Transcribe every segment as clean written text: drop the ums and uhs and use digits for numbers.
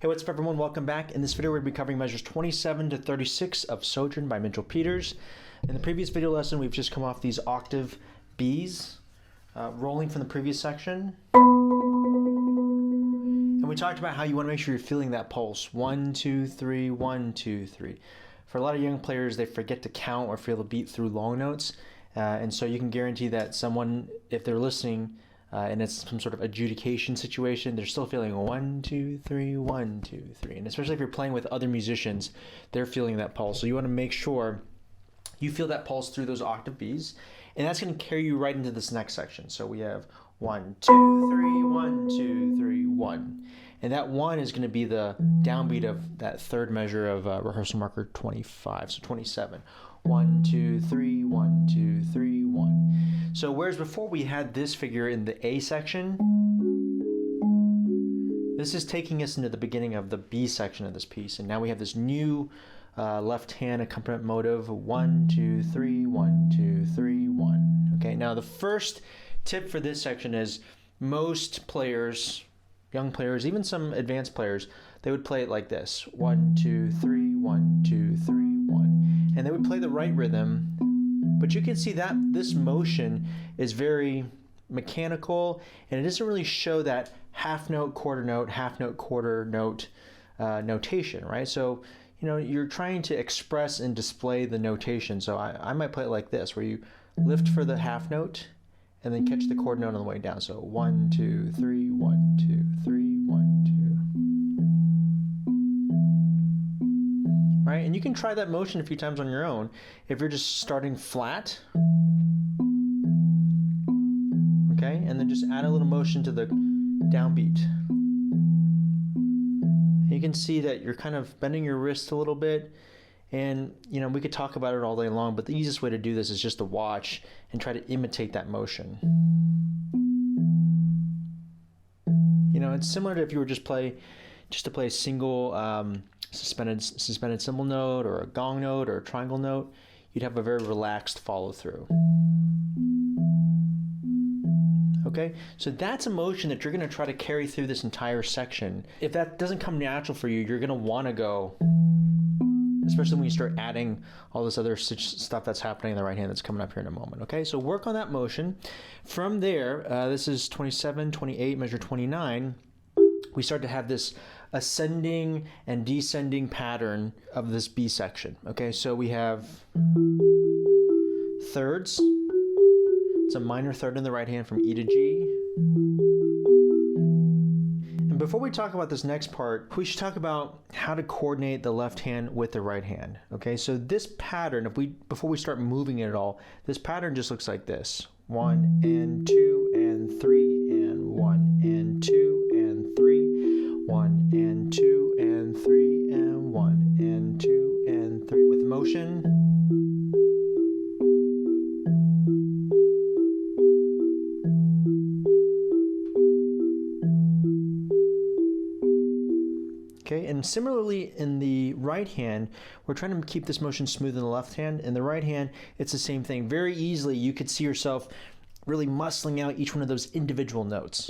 Hey, what's up everyone? Welcome back. In this video, we're going to be covering measures 27 to 36 of Sojourn by Mitchell-Peters. In the previous video lesson, we've just come off these octave Bs, rolling from the previous section. And we talked about how you want to make sure you're feeling that pulse. 1, 2, 3, 1, 2, 3. For a lot of young players, they forget to count or feel the beat through long notes. And so you can guarantee that someone, if they're listening, and it's some sort of adjudication situation, they're still feeling 1, 2, 3, 1, 2, 3. And especially if you're playing with other musicians, they're feeling that pulse. So you want to make sure you feel that pulse through those octave Bs, and that's going to carry you right into this next section. So we have 1, 2, 3, 1, 2, 3, 1. And that 1 is going to be the downbeat of that third measure of rehearsal marker 25, so 27. 1, 2, 3, 1, 2, 3, 1. So whereas before we had this figure in the A section, this is taking us into the beginning of the B section of this piece. And now we have this new left hand accompaniment motive, 1, 2, 3, 1, 2, 3, 1. Okay, now the first tip for this section is most players, young players, even some advanced players, they would play it like this: 1, 2, 3, 1, 2, 3, 1. And they would play the right rhythm, but you can see that this motion is very mechanical, and it doesn't really show that half note, quarter note notation, right? So, you know, you're trying to express and display the notation. So I might play it like this, where you lift for the half note and then catch the quarter note on the way down. So 1, 2, 3, 1, 2, 3, 1, 2. Right? And you can try that motion a few times on your own if you're just starting flat. Okay? And then just add a little motion to the downbeat. You can see that you're kind of bending your wrist a little bit. And, you know, we could talk about it all day long, but the easiest way to do this is just to watch and try to imitate that motion. You know, it's similar to if you were just to play a single suspended cymbal note, or a gong note, or a triangle note. You'd have a very relaxed follow through. Okay, so that's a motion that you're going to try to carry through this entire section. If that doesn't come natural for you, you're going to want to go, especially when you start adding all this other stuff that's happening in the right hand that's coming up here in a moment. Okay, so work on that motion. From there, this is 27, 28, measure 29. We start to have this ascending and descending pattern of this B section. Okay, so we have thirds. It's a minor third in the right hand from E to G. And before we talk about this next part, we should talk about how to coordinate the left hand with the right hand. Okay, so this pattern, before we start moving it at all, this pattern just looks like this: 1 and 2 and 3 and 1 and 2 and 3, 1 and 2 and 3 and 1 and 2 and 3 with motion. Okay, and similarly in the right hand, we're trying to keep this motion smooth in the left hand. In the right hand, it's the same thing. Very easily, you could see yourself really muscling out each one of those individual notes.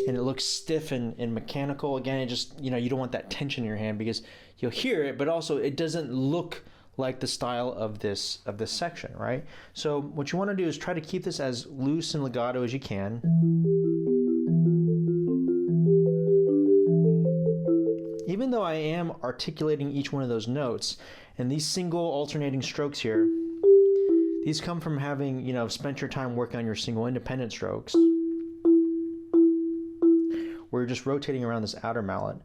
And it looks stiff and mechanical. Again, it just, you know, you don't want that tension in your hand because you'll hear it, but also it doesn't look like the style of this section, right? So what you want to do is try to keep this as loose and legato as you can. Even though I am articulating each one of those notes, and these single alternating strokes here, these come from having, you know, spent your time working on your single independent strokes, where you're just rotating around this outer mallet,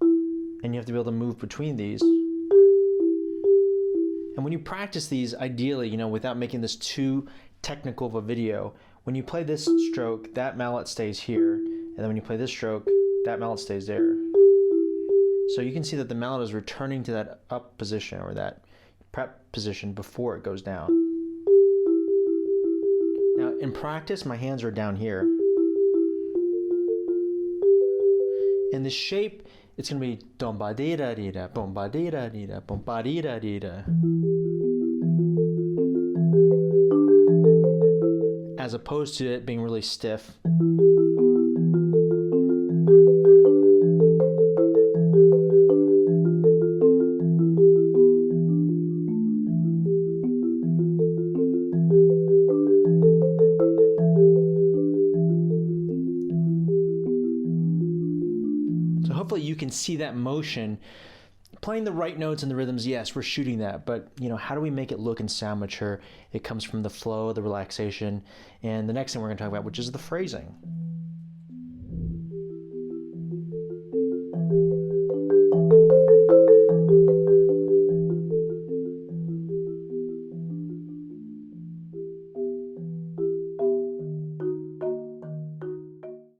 and you have to be able to move between these. And when you practice these, ideally, you know, without making this too technical of a video, when you play this stroke, that mallet stays here, and then when you play this stroke, that mallet stays there. So you can see that the mallet is returning to that up position, or that prep position, before it goes down. Now, in practice, my hands are down here. And the shape, it's going to be dum ba dee da dee da, bum ba dee da dee da, bum ba dee da dee da. as opposed to it being really stiff. So hopefully you can see that motion. Playing the right notes and the rhythms, yes, we're shooting that, but how do we make it look and sound mature? It comes from the flow, the relaxation, and the next thing we're going to talk about, which is the phrasing.